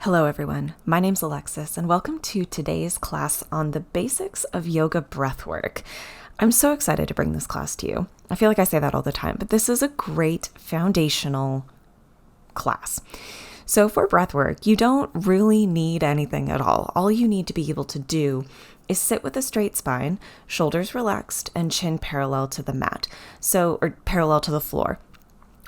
Hello everyone, my name's Alexis and welcome to today's class on the basics of yoga breathwork. I'm so excited to bring this class to you. I feel like I say that all the time, but this is a great foundational class. So for breathwork, you don't really need anything at all. All you need to be able to do is sit with a straight spine, shoulders relaxed, and chin parallel to the mat, or parallel to the floor.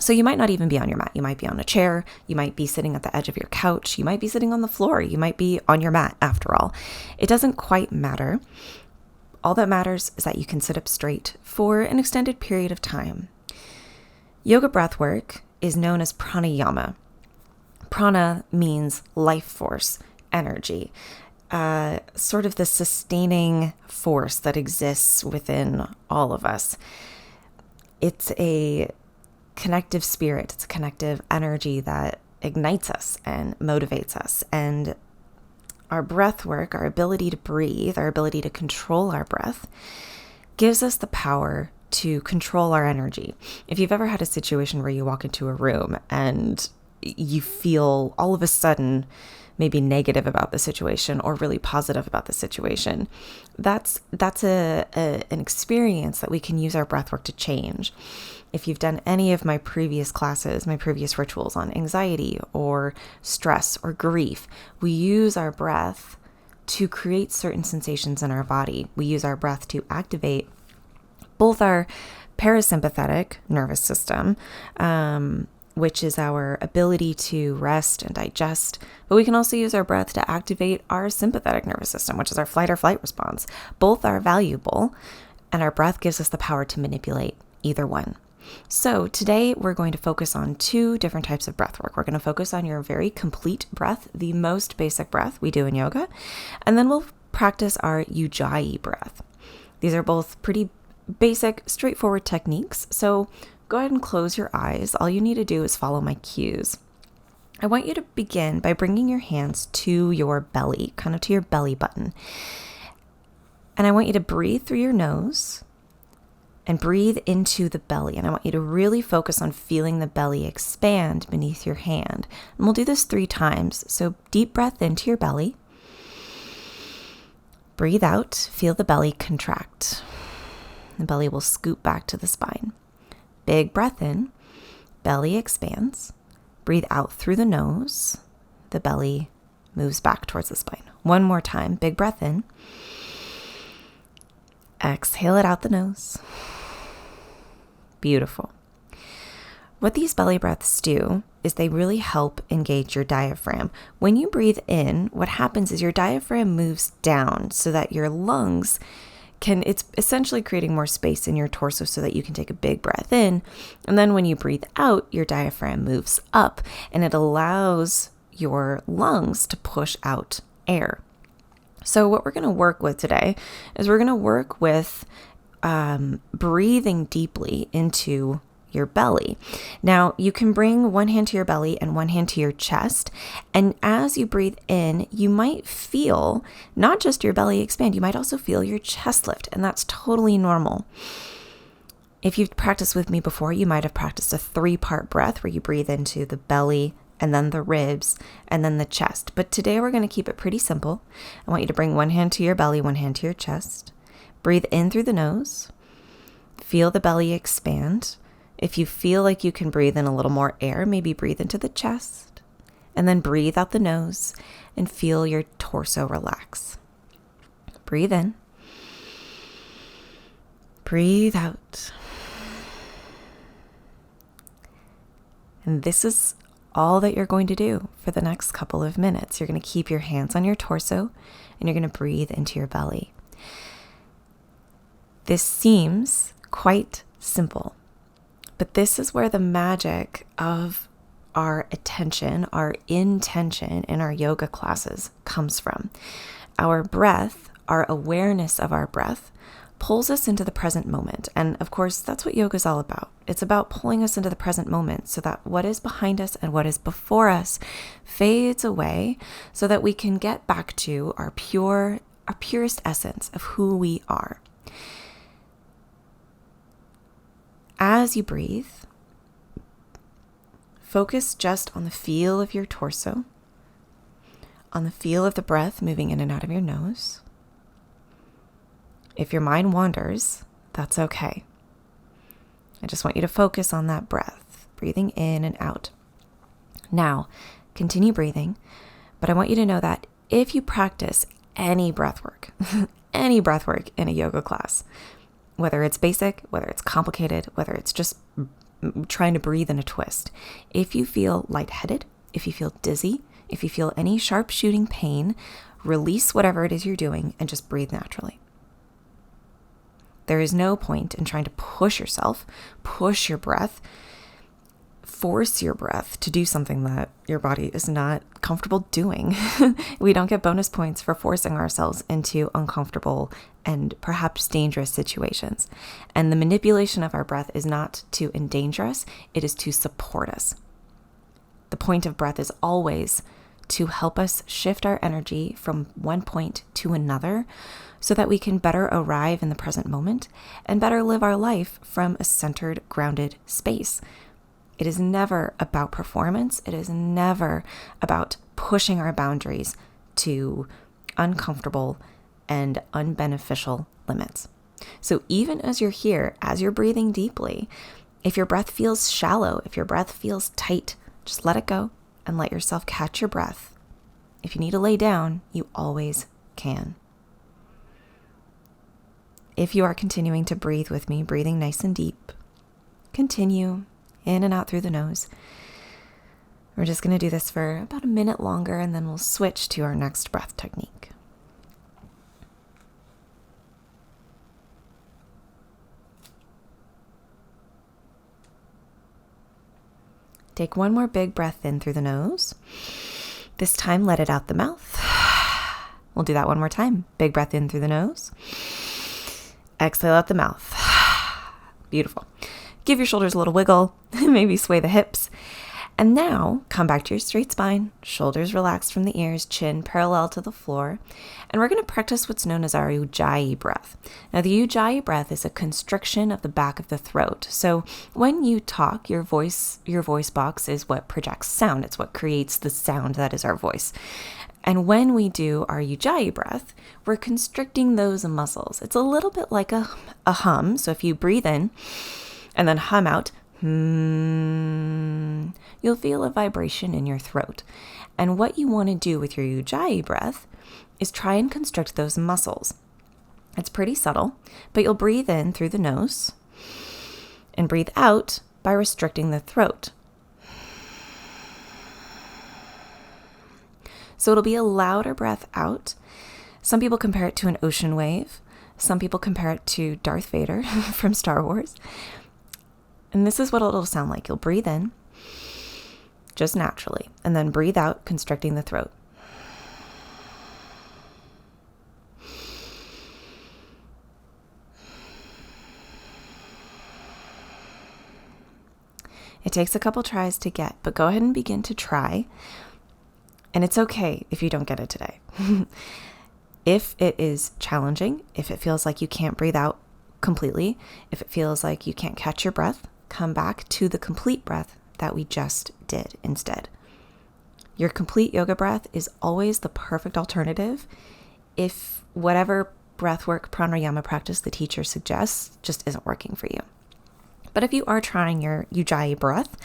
So you might not even be on your mat. You might be on a chair. You might be sitting at the edge of your couch. You might be sitting on the floor. You might be on your mat after all. It doesn't quite matter. All that matters is that you can sit up straight for an extended period of time. Yoga breathwork is known as pranayama. Prana means life force, energy, sort of the sustaining force that exists within all of us. It's a connective spirit. It's a connective energy that ignites us and motivates us. And our breath work, our ability to breathe, our ability to control our breath, gives us the power to control our energy. If you've ever had a situation where you walk into a room and you feel all of a sudden maybe negative about the situation or really positive about the situation, that's an experience that we can use our breath work to change. If you've done any of my previous classes, my previous rituals on anxiety or stress or grief, we use our breath to create certain sensations in our body. We use our breath to activate both our parasympathetic nervous system, which is our ability to rest and digest, but we can also use our breath to activate our sympathetic nervous system, which is our fight or flight response. Both are valuable, and our breath gives us the power to manipulate either one. So today we're going to focus on two different types of breath work. We're going to focus on your very complete breath, the most basic breath we do in yoga, and then we'll practice our ujayi breath. These are both pretty basic, straightforward techniques. So go ahead and close your eyes. All you need to do is follow my cues. I want you to begin by bringing your hands to your belly, kind of to your belly button. And I want you to breathe through your nose and breathe into the belly. And I want you to really focus on feeling the belly expand beneath your hand. And we'll do this 3 times. So deep breath into your belly. Breathe out. Feel the belly contract. The belly will scoop back to the spine. Big breath in. Belly expands. Breathe out through the nose. The belly moves back towards the spine. One more time. Big breath in. Exhale it out the nose. Beautiful. What these belly breaths do is they really help engage your diaphragm. When you breathe in, what happens is your diaphragm moves down so that your lungs it's essentially creating more space in your torso so that you can take a big breath in. And then when you breathe out, your diaphragm moves up and it allows your lungs to push out air. So what we're going to work with today is we're going to work with breathing deeply into your belly. Now, you can bring one hand to your belly and one hand to your chest. And as you breathe in, you might feel not just your belly expand, you might also feel your chest lift. And that's totally normal. If you've practiced with me before, you might have practiced a 3-part breath where you breathe into the belly and then the ribs and then the chest. But today we're going to keep it pretty simple. I want you to bring one hand to your belly, one hand to your chest. Breathe in through the nose. Feel the belly expand. If you feel like you can breathe in a little more air, maybe breathe into the chest. And then breathe out the nose and feel your torso relax. Breathe in. Breathe out. And this is all that you're going to do for the next couple of minutes. You're going to keep your hands on your torso and you're going to breathe into your belly. This seems quite simple, but this is where the magic of our attention, our intention in our yoga classes comes from. Our breath, our awareness of our breath, pulls us into the present moment. And of course, that's what yoga is all about. It's about pulling us into the present moment so that what is behind us and what is before us fades away so that we can get back to our purest essence of who we are. As you breathe, focus just on the feel of your torso. on the feel of the breath moving in and out of your nose. If your mind wanders, that's okay. I just want you to focus on that breath, breathing in and out. Now, continue breathing, but I want you to know that if you practice any breath work, any breath work in a yoga class, whether it's basic, whether it's complicated, whether it's just trying to breathe in a twist, if you feel lightheaded, if you feel dizzy, if you feel any sharp shooting pain, release whatever it is you're doing and just breathe naturally. There is no point in trying to push yourself, push your breath, force your breath to do something that your body is not comfortable doing. We don't get bonus points for forcing ourselves into uncomfortable and perhaps dangerous situations. And the manipulation of our breath is not to endanger us, it is to support us. The point of breath is always to help us shift our energy from one point to another so that we can better arrive in the present moment and better live our life from a centered, grounded space. It is never about performance. It is never about pushing our boundaries to uncomfortable and unbeneficial limits. So even as you're here, as you're breathing deeply, if your breath feels shallow, if your breath feels tight, just let it go and let yourself catch your breath. If you need to lay down, you always can. If you are continuing to breathe with me, breathing nice and deep, continue in and out through the nose. We're just going to do this for about a minute longer, and then we'll switch to our next breath technique. Take one more big breath in through the nose. This time, let it out the mouth. We'll do that one more time. Big breath in through the nose. Exhale out the mouth. Beautiful. Give your shoulders a little wiggle, maybe sway the hips. And now come back to your straight spine, shoulders relaxed from the ears, chin parallel to the floor. And we're going to practice what's known as our ujayi breath. Now, the ujayi breath is a constriction of the back of the throat. So when you talk, your voice box is what projects sound. It's what creates the sound that is our voice. And when we do our ujayi breath, we're constricting those muscles. It's a little bit like a hum. So if you breathe in and then hum out, you'll feel a vibration in your throat. And what you want to do with your ujayi breath is try and constrict those muscles. It's pretty subtle, but you'll breathe in through the nose and breathe out by restricting the throat. So it'll be a louder breath out. Some people compare it to an ocean wave. Some people compare it to Darth Vader from Star Wars. And this is what it'll sound like. You'll breathe in just naturally, and then breathe out, constricting the throat. It takes a couple tries to get, but go ahead and begin to try. And it's okay if you don't get it today. If it is challenging, if it feels like you can't breathe out completely, if it feels like you can't catch your breath, come back to the complete breath that we just did instead. Your complete yoga breath is always the perfect alternative if whatever breathwork pranayama practice the teacher suggests just isn't working for you. But if you are trying your ujayi breath,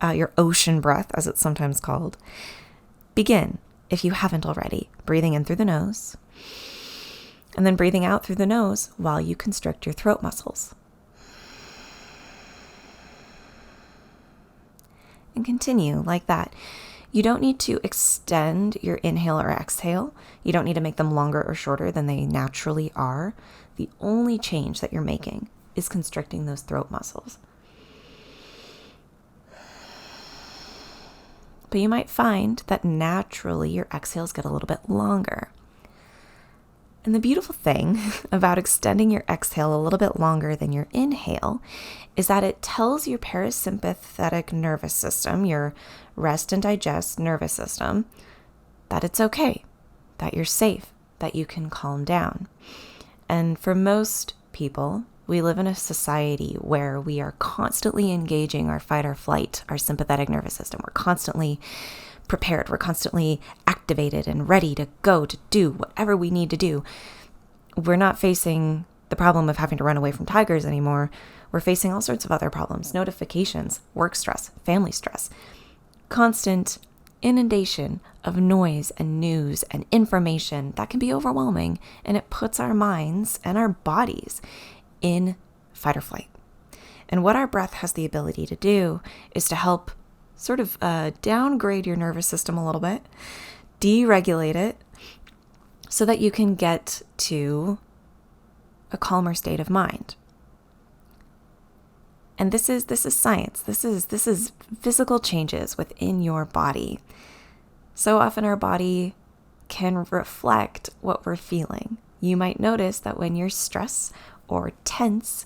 your ocean breath as it's sometimes called, begin, if you haven't already, breathing in through the nose and then breathing out through the nose while you constrict your throat muscles. And continue like that. You don't need to extend your inhale or exhale. You don't need to make them longer or shorter than they naturally are. The only change that you're making is constricting those throat muscles. But you might find that naturally your exhales get a little bit longer. And the beautiful thing about extending your exhale a little bit longer than your inhale is that it tells your parasympathetic nervous system, your rest and digest nervous system, that it's okay, that you're safe, that you can calm down. And for most people, we live in a society where we are constantly engaging our fight or flight, our sympathetic nervous system. We're constantly prepared. We're constantly activated and ready to go to do whatever we need to do. We're not facing the problem of having to run away from tigers anymore. We're facing all sorts of other problems, notifications, work stress, family stress, constant inundation of noise and news and information that can be overwhelming, and it puts our minds and our bodies in fight or flight. And what our breath has the ability to do is to help sort of downgrade your nervous system a little bit, deregulate it, so that you can get to a calmer state of mind. And this is science. This is physical changes within your body. So often our body can reflect what we're feeling. You might notice that when you're stressed or tense,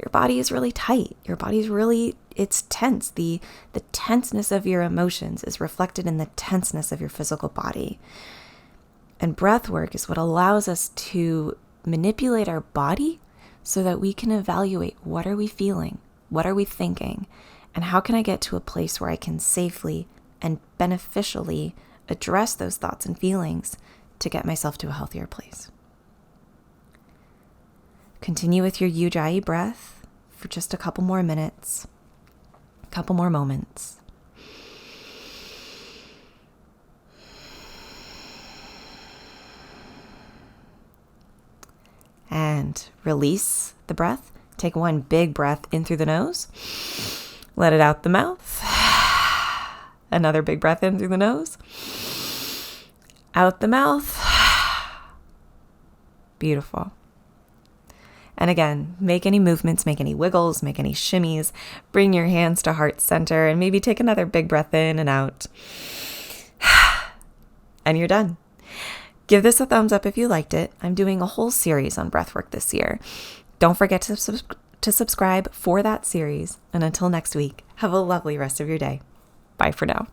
your body is really tight. Your body's it's tense. The tenseness of your emotions is reflected in the tenseness of your physical body. And breath work is what allows us to manipulate our body so that we can evaluate, what are we feeling? What are we thinking? And how can I get to a place where I can safely and beneficially address those thoughts and feelings to get myself to a healthier place? Continue with your ujayi breath for just a couple more minutes, a couple more moments. And release the breath. Take one big breath in through the nose. Let it out the mouth. Another big breath in through the nose. Out the mouth. Beautiful. And again, make any movements, make any wiggles, make any shimmies. Bring your hands to heart center and maybe take another big breath in and out. And you're done. Give this a thumbs up if you liked it. I'm doing a whole series on breathwork this year. Don't forget to subscribe for that series. And until next week, have a lovely rest of your day. Bye for now.